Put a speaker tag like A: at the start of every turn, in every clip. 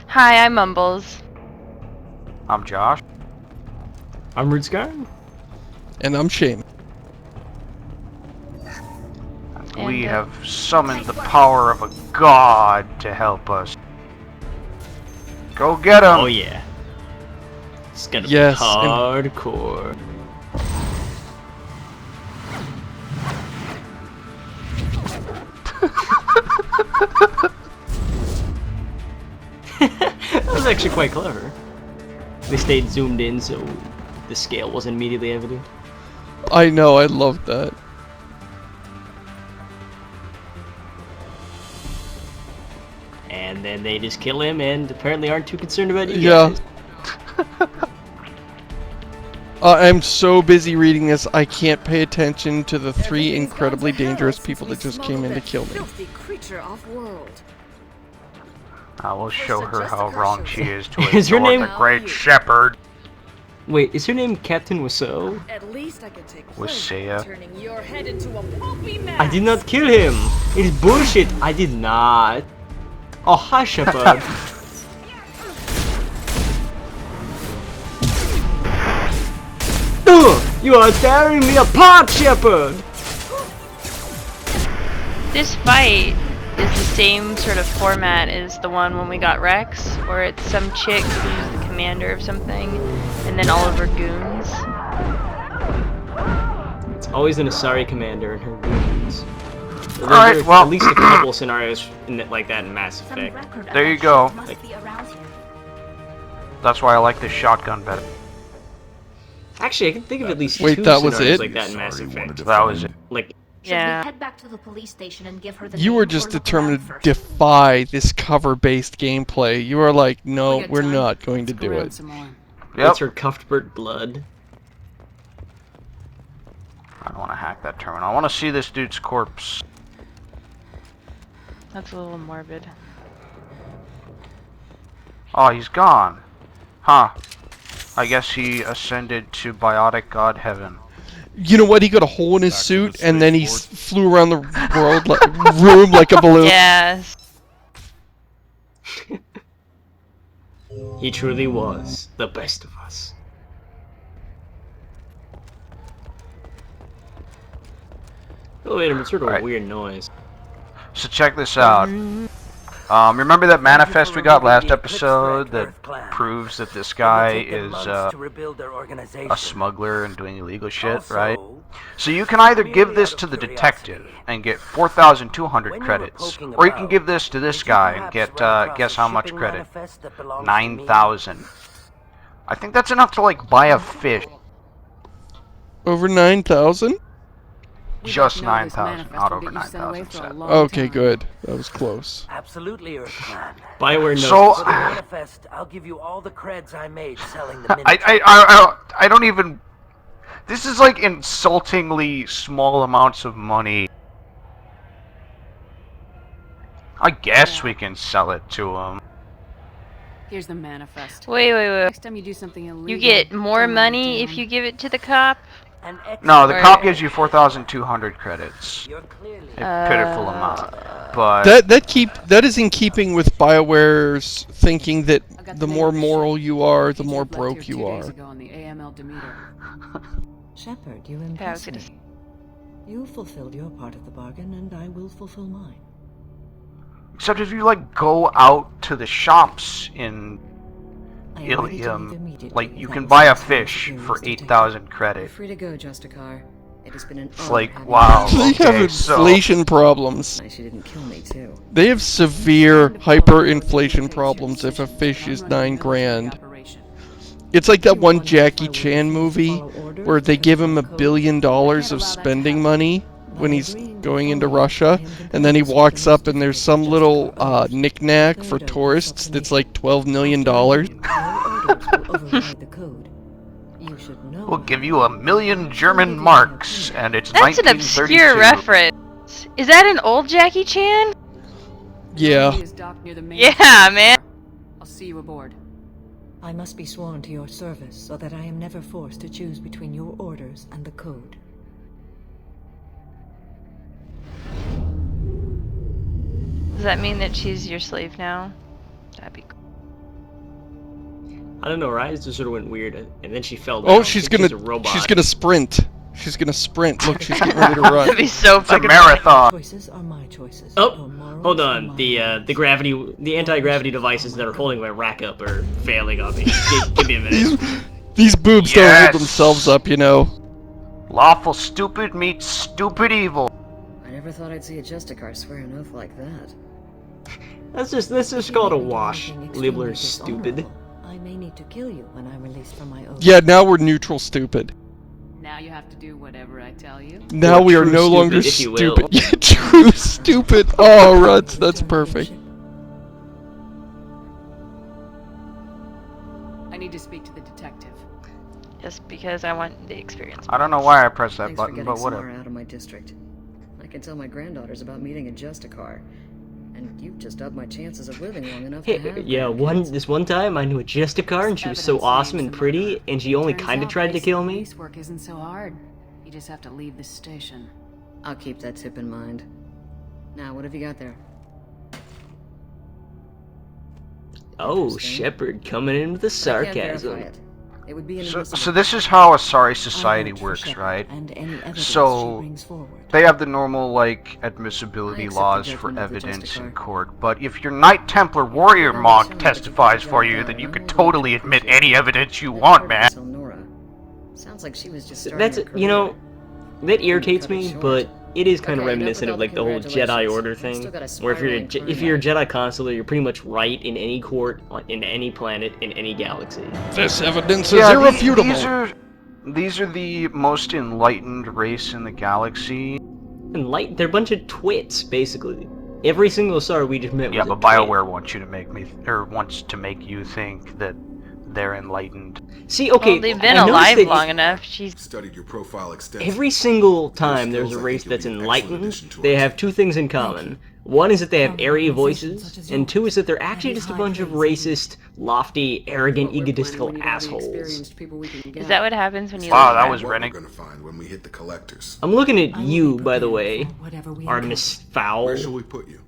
A: Hi, I'm Mumbles.
B: I'm Josh.
C: I'm Rootscar.
D: And I'm Shane.
B: We have summoned the power of a god to help us. Go get him!
C: Oh yeah. It's gonna be
D: Yes,
C: hardcore. That was actually quite clever. They stayed zoomed in so the scale wasn't immediately evident.
D: I know, I love that.
C: And then they just kill him and apparently aren't too concerned about you
D: Yeah.
C: guys.
D: I'm so busy reading this, I can't pay attention to the three incredibly dangerous people that just came in to kill me.
B: I will show her how wrong she is to
C: Is her
B: ignore
C: name-
B: the great Shepard.
C: Wait, is her name Captain Wasea?
E: At least I can take
B: Wasea.
E: turning your head into a pulpy mess.
C: I did not kill him! It's bullshit! I did not! Oh, hi Shepard! Ugh, you are tearing me apart, Shepard!
A: This fight is the same sort of format as the one when we got Rex, where it's some chick who's the commander of something, and then all of her goons.
C: It's always an Asari commander and her goons.
B: Alright, well,
C: at least a couple scenarios like that in Mass Effect.
B: there you go.
C: Like,
B: That's why I like this shotgun better.
C: actually, I can think of at least
D: Wait,
C: two
D: that was
C: scenarios
D: it?
C: like that in Mass Effect.
B: That was it.
C: Like,
A: Yeah.
F: Head back to the police station and give her the
D: You were just determined to defy this cover-based gameplay. You were like, no, we're not going to do it.
B: Yep.
C: that's her Cuthbert blood.
B: I don't want to hack that terminal. I want to see this dude's corpse.
A: That's a little morbid.
B: Oh, he's gone. Huh. I guess he ascended to biotic god heaven.
D: You know what? He got a hole in his suit, and then he flew around the world room like a balloon.
A: Yes.
C: He truly was the best of us. Oh wait a minute, it's sort of a
B: Right.
C: weird noise.
B: So check this out. Remember that manifest we got last episode that proves that this guy is a smuggler and doing illegal shit, right? So you can either give this to the detective and get 4,200 credits, or you can give this to this guy and get, guess how much credit? 9,000. I think that's enough to, like, buy a fish.
D: Over 9,000?
B: Just 9,000, not over 9,000 said.
D: Okay, good. That was close.
G: Absolutely, Earthman.
C: Bioware knows.
B: So,
G: For the manifest, I'll give you all the creds I made selling the
B: I don't even... This is like insultingly small amounts of money. I guess we can sell it to him.
E: Here's the manifest.
A: Wait.
E: Next time you do something illegal,
A: You get more
E: turn it
A: money
E: down.
A: if you give it to the cop?
B: No, the cop gives you 4,200 credits.
G: You're clearly
B: A pitiful amount. But
D: That is in keeping with BioWare's thinking that the more moral you are, the more broke you are.
H: Shepard, you
A: Yeah, I was
H: impress
A: gonna
H: me. You fulfilled your part of the bargain, and I will fulfill mine.
B: except if you like go out to the shops in
H: I am ready to leave
B: Ilium,
H: immediately
B: like you
H: without
B: can buy a
H: responsibility
B: fish
H: to
B: for
H: the detective.
B: 8,000
H: You're
B: credit.
H: free to go, Justicar. It has been an
B: It's
H: honor
B: like,
H: having
B: wow.
H: you.
D: They have
B: Okay, so-
D: inflation problems.
H: Nice you didn't kill me too.
D: They have severe hyperinflation problems if a fish is 9 grand. It's like that one Jackie Chan movie where they give him $1 billion of spending money when he's going into Russia, and then he walks up and there's some little knick-knack for tourists that's like $12 million.
H: Records will override the code. You should know.
B: We'll give you 1,000,000 German marks, and it's
A: That's an
B: 1932.
A: obscure reference. Is that an old Jackie Chan?
D: Yeah.
E: He is docked near the main
A: Yeah,
E: station.
A: man.
E: I'll see you aboard.
H: I must be sworn to your service so that I am never forced to choose between your orders and the code.
A: Does that mean that she's your slave now? That'd be cool.
C: I don't know, her eyes just sort of went weird, and then she fell down.
D: Oh, she's
C: a
D: gonna
C: robot.
D: sprint. She's gonna sprint. Look, she's getting ready to run.
A: That'd be so
B: It's a
A: fucking
B: marathon.
H: Choices are my choices.
C: Oh,
H: Your morals
C: hold
H: are
C: on.
H: my
C: The
H: morals.
C: the anti-gravity devices that are holding my rack up are failing on me. Give me a minute.
D: These boobs don't
B: Yes.
D: hold themselves up, you know.
B: Lawful stupid meets stupid evil.
I: I never thought I'd see a Justicar swear an oath like that.
C: Let's just call it a wash. Liebler is stupid.
H: I may need to kill you when I'm released from my oath.
D: Yeah, now we're neutral stupid.
E: Now you have to do whatever I tell you.
D: Now
C: Or
D: we are
C: true
D: no
C: stupid,
D: longer
C: if you will.
D: stupid. Yeah, true stupid. Oh, Ruts, that's perfect.
E: I need to speak to the detective.
A: Just because I want the experience.
B: I don't know why I pressed that
I: Thanks for
B: button,
I: getting
B: but
I: Samara
B: whatever.
I: out of my district. I can tell my granddaughters about meeting a Justicar. And you've just upped my chances of living long enough to
C: Hey,
I: have
C: yeah, this one time I knew a Justicar and she was so
E: Evidence
C: awesome
E: names
C: and
E: the
C: pretty,
E: murderer.
C: and she only
E: Turns
C: kind of
E: out
C: tried to kill me.
E: Police work isn't so hard. You just have to leave the station.
I: I'll keep that tip in mind. Now, what have you got there?
C: Oh,
I: Interesting.
C: Shepard coming in with the
I: But I can't verify
C: sarcasm.
I: it. It would be
B: So
I: inadmissible.
B: this is how a sorry society
H: I vouch for
B: works,
H: Shepard
B: right?
H: And any evidence
B: So,
H: she brings forward.
B: They have the normal, like,
I: I
B: admissibility
I: accept the
B: laws for
I: judgment of the
B: evidence in
I: Justicar.
B: court, but if your Knight Templar warrior
I: Well,
B: monk
I: show me that you
B: testifies
I: got
B: for
I: the
B: you,
I: job
B: then you
I: done.
B: can
I: I'm going to
B: totally admit
I: appreciate
B: any
I: it.
B: evidence you
I: That
B: want,
I: hurt
B: man.
I: until Nora. Sounds like she was just starting
C: That's,
I: her
C: you know,
I: career.
C: that irritates
I: Cut it
C: me,
I: short.
C: but it is kind of
I: Okay, enough
C: reminiscent
I: with
C: of
I: all
C: like
I: the
C: the whole Jedi
I: congratulations.
C: Order
I: I've
C: thing,
I: still got a
C: where if
I: spiraling
C: you're a
I: crime.
C: Jedi Consular, you're pretty much right in any court, in any planet, in any galaxy.
D: This evidence is
B: Yeah,
D: irrefutable.
B: these are the most enlightened race in the galaxy.
C: And they're a bunch of twits, basically. Every single star we just met
B: Yeah,
C: was a
B: but
C: twit.
B: BioWare wants to make you think that they're enlightened.
C: See, okay,
A: Well, they've been
C: I noticed
A: alive
C: that
A: long enough. She's
J: Studied your profile extensively.
C: every single time
J: Your
C: there's a
J: skills, I
C: race
J: think, you'll
C: that's
J: be an excellent
C: enlightened,
J: addition to
C: they
J: our
C: have
J: team.
C: two things in common. One is that they have airy voices,
H: Such as
C: and two
H: yours.
C: is that they're actually just a bunch of racist, lofty, arrogant, egotistical assholes.
A: is that what happens when you
B: Wow,
A: leave
B: that
A: her?
B: was
J: What we're
B: Rennick.
J: gonna find when we hit the collectors.
C: I'm looking at
H: I will
C: you,
H: be
C: by the
H: prepared
C: way,
H: for whatever we
C: Artemis Fowl.
J: Where shall we put you?
H: encounter.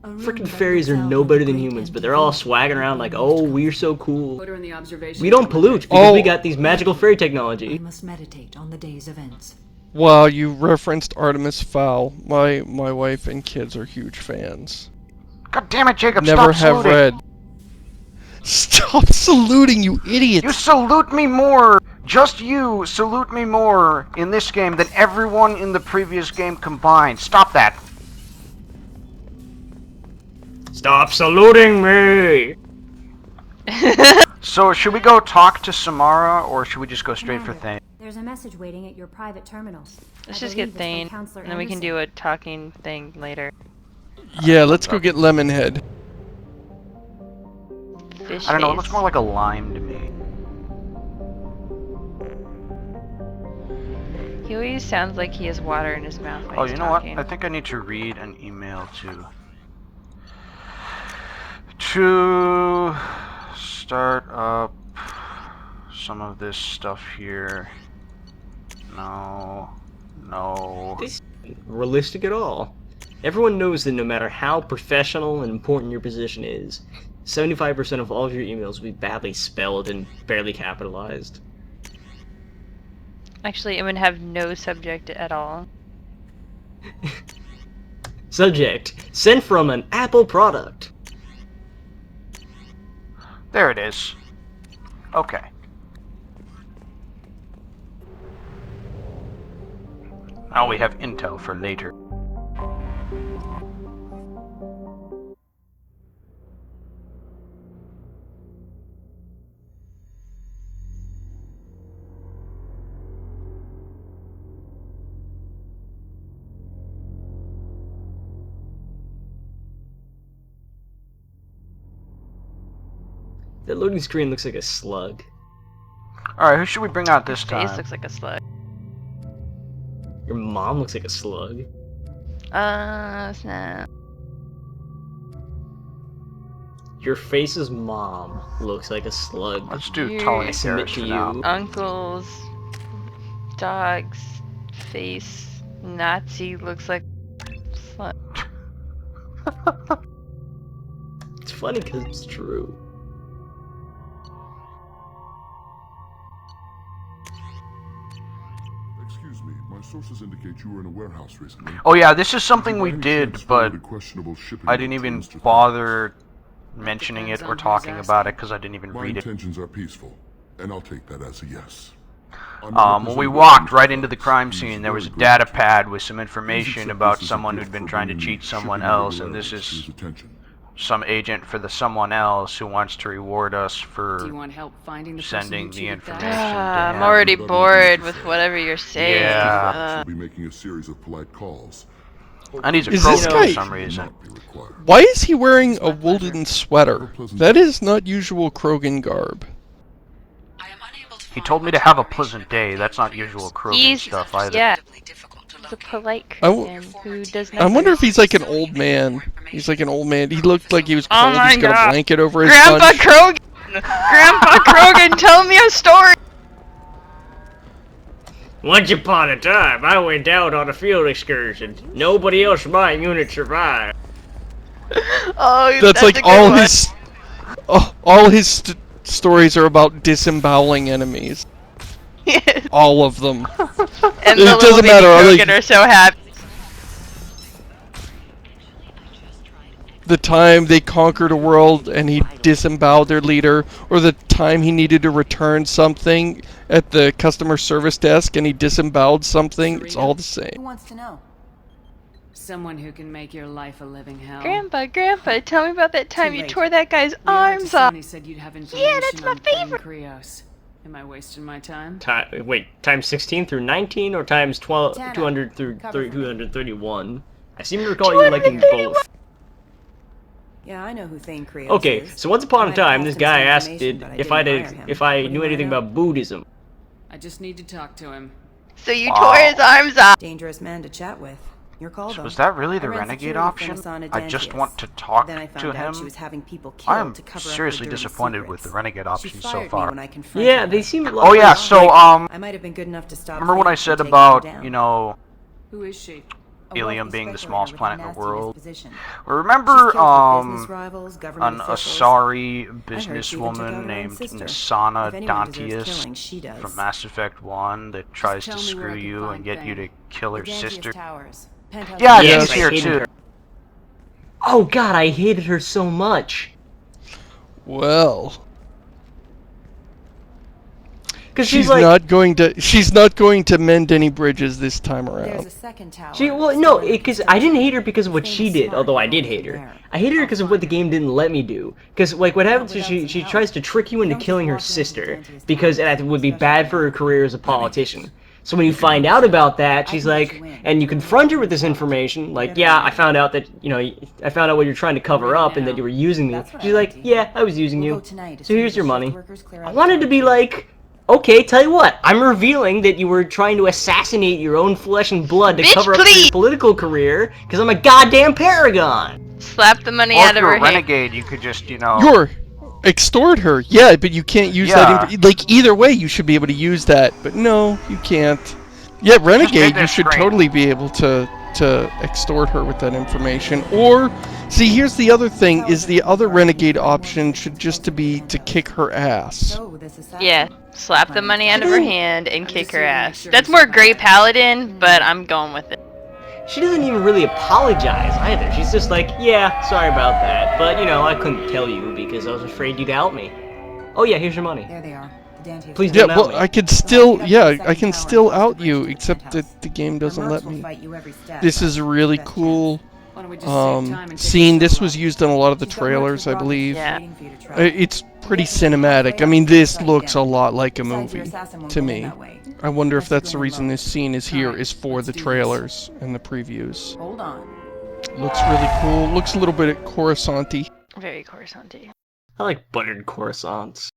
H: A room
C: Freaking
H: that
C: fairies are
H: looks out
C: no
H: on
C: better
H: the
C: than
H: great
C: humans,
H: and
C: but they're all
H: devoted
C: swagging around like,
H: Empire
C: oh,
H: of
C: we're so cool.
E: Put her in the observation.
C: We don't pollute because
D: Oh.
C: we got these magical fairy
H: I
C: technology.
H: must meditate on the day's events.
D: Well, you referenced Artemis Fowl. My wife and kids are huge fans.
B: God damn it, Jacob!
D: Never
B: stop
D: have
B: saluting.
D: read. Stop saluting, you idiot!
B: You salute me more. Just you salute me more in this game than everyone in the previous game combined. Stop that.
C: Stop saluting me!
B: So should we go talk to Samara, or should we just go straight for Thane?
F: There's a message waiting at your private terminal.
A: Let's just get Thane, and then we can do a talking thing later.
D: Yeah, let's go get Lemonhead.
A: Fish
B: I don't know. It
A: face.
B: looks more like a lime to me.
A: He always sounds like he has water in his mouth when
B: Oh,
A: he's
B: you know what?
A: talking.
B: I think I need to read an email to start up some of this stuff here. No.
C: This isn't realistic at all. Everyone knows that no matter how professional and important your position is, 75% of all of your emails will be badly spelled and barely capitalized.
A: Actually, it would have no subject at all.
C: Subject: sent from an Apple product.
B: There it is. Okay. Now we have intel for later.
C: That loading screen looks like a slug.
B: Alright, who should we bring out this
A: His face
B: time?
A: looks like a slug.
C: Your mom looks like a slug.
A: Snap.
C: Your face's mom looks like a slug.
B: Let's do
A: Your-
B: Tully
C: I
B: and
C: submit
B: Garrus
C: to
B: for now.
C: you.
A: Uncle's dog's face Nazi looks like slug.
C: It's funny because it's true.
J: Excuse me, my sources indicate you were in a warehouse recently.
B: Oh yeah, this is something we
J: By any
B: did,
J: chance
B: but
J: forwarded questionable shipping
B: I didn't even
J: routines to
B: bother mentioning it
E: Depends
B: or
E: on who's
B: talking about it
E: asking.
B: because I didn't even
J: My
B: read it.
J: intentions are peaceful, and I'll take that as a yes.
B: When we walked right into the crime scene, there was a data pad with some information about someone who'd been trying to cheat someone else, and this is some agent for the someone else who wants to reward us
E: Do you
B: for
E: want help finding the person
B: sending
E: who
B: the
E: cheated
B: information.
E: that?
A: I'm already bored with whatever you're saying.
B: Yeah.
J: She'll be making a series of polite calls.
B: And he's a
D: Is
B: croak
D: this
B: for
D: guy-
B: some reason.
D: Why is he wearing a woolen sweater? That is not usual Krogan garb.
B: He told me to have a pleasant day. That's not usual Krogan
A: He's
B: stuff either.
A: yeah. He's a polite
D: I w-
A: Krogan who does not.
D: I wonder if he's like an old man. He's like an old man. He looked like he was
A: Oh
D: cold.
A: my
D: He's got
A: God.
D: a blanket over his
A: Grandpa
D: bunch.
A: Krogan. Grandpa Krogan, tell me a story.
C: Once upon a time, I went out on a field excursion. Nobody else in my unit survived.
A: Oh,
D: That's
A: a
D: like
A: good
D: all
A: one.
D: his, all his stories are about disemboweling enemies.
A: Yes.
D: All of them.
A: And
D: It
A: the little
D: doesn't
A: baby
D: matter,
A: Krogan
D: like-
A: are so happy.
D: The time they conquered a world and he disemboweled their leader, or the time he needed to return something at the customer service desk and he disemboweled something, it's all the same.
E: Who wants to know? Someone who can make your life a living hell.
A: Grandpa, tell me about that time you
E: late.
A: tore that guy's
E: The
A: arms off.
E: Sony said you'd have information
A: that's my
E: on Thane
A: favorite.
E: Krios. Am I wasting my time?
C: Wait, times 16 through 19 or times 12,
E: Tana,
C: 200 through
E: cover for me.
C: 231? I seem to recall you liking both.
H: Yeah, I know who Thane Krios
C: Okay,
H: is.
C: so once upon a
H: I might have
C: time,
H: passed
C: this
H: him
C: guy
H: some
C: asked
H: information, but I
C: if
H: didn't hire him.
C: if I
H: What do
C: knew
H: you
C: anything
H: wanna know?
C: about Buddhism.
E: I just need to talk to him.
A: So you tore his arms off.
H: Dangerous man to chat with. Your call, though.
B: Was that really the
H: I ran
B: renegade
H: security for
B: option?
H: Masana
B: I just
H: Dantius.
B: want to talk
H: Then I
B: to
H: found out she
B: him.
H: was having people killed
B: I'm
H: to cover up
B: seriously
H: her dirty
B: disappointed with the
H: secrets.
B: renegade
H: She
B: option so
H: fired me
B: far.
H: when I confronted
C: Yeah,
H: her.
C: they seem a lot
B: Oh yeah,
C: like-
B: so
H: I might have been good enough to stop.
B: remember when I
H: Thane
B: said
H: from
B: about,
H: taking her
B: you
H: down.
B: know,
E: Who is she?
H: A
B: Helium
H: wealthy
B: being the
H: speculator
B: smallest
H: with a
B: planet in the
H: nasty
B: world?
H: disposition.
B: Remember,
H: She's killed her business rivals,
B: an
H: government officials.
B: Asari
H: I heard she even took out
B: businesswoman
H: her own
B: named
H: sister.
B: Nasana
H: If anyone deserves
B: Dantius
H: killing, she does.
B: from Mass Effect 1 that tries to
E: tell me where
B: screw
E: I can
B: you and
E: find
B: get you to
E: Thane.
B: kill her
H: The Dantius
B: sister.
H: Towers. Penthouse
B: Yeah,
D: Yes,
B: she's
C: I
B: here
C: hated
B: too.
C: her. Oh god, I hated her so much.
D: Well,
C: Because
D: she's
C: like,
D: not going to mend any bridges this time
H: There's
D: around.
H: a second tower.
C: no, because I didn't hate her because of what she did, although I did hate her. I hated her because of what the game didn't let me do. Because, like, what happens is she tries to trick you into killing her sister, because that would be bad for her career as a politician. So when you find out about that, she's like, and you confront her with this information, like, yeah, I found out that, I found out what you're trying to cover up and that you were using me. She's like, yeah, I was using you. So here's your money. I wanted to be like, okay, tell you what, I'm revealing that you were trying to assassinate your own flesh and blood to
A: Bitch,
C: cover up
A: please!
C: your political career, because I'm a goddamn paragon!
A: Slap the money
B: Or
A: out
B: if
A: of
B: you're
A: her
B: a
A: hand.
B: renegade, you could just,
D: You're extort her, yeah, but you can't use that. Like either way, you should be able to use that, but no, you can't. Yeah, renegade, you
B: this
D: should
B: screen.
D: totally be able to extort her with that information. Or see, here's the other thing: is the other renegade option should just to be to kick her ass.
H: So, this assassin.
A: Yeah, slap the money out of her hand and
E: I'm
A: kick
E: just
A: her
E: here to make
A: ass.
E: sure
A: That's
E: he's
A: more
E: fine.
A: Grey Paladin, but I'm going with it.
C: She doesn't even really apologize either. She's just like, yeah, sorry about that, but I couldn't tell you because I was afraid you'd out me. Oh yeah, here's your money.
H: There they are. The Dantius
C: Please
D: Yeah,
C: don't out
D: well,
C: me.
D: I could still, I can still out you, except that the game doesn't let me. This is a really cool
E: Why don't we just save time and take
D: scene.
E: a
D: This
E: solo?
D: was used in a lot of the trailers, I believe.
A: Yeah.
D: It's pretty cinematic. I mean, this looks a lot like a movie to me. I wonder if that's the reason this scene is here, is for the trailers and the previews.
H: Hold on.
D: Looks really cool. Looks a little bit Coruscant-y.
A: Very Coruscant-y.
C: I like buttered croissants.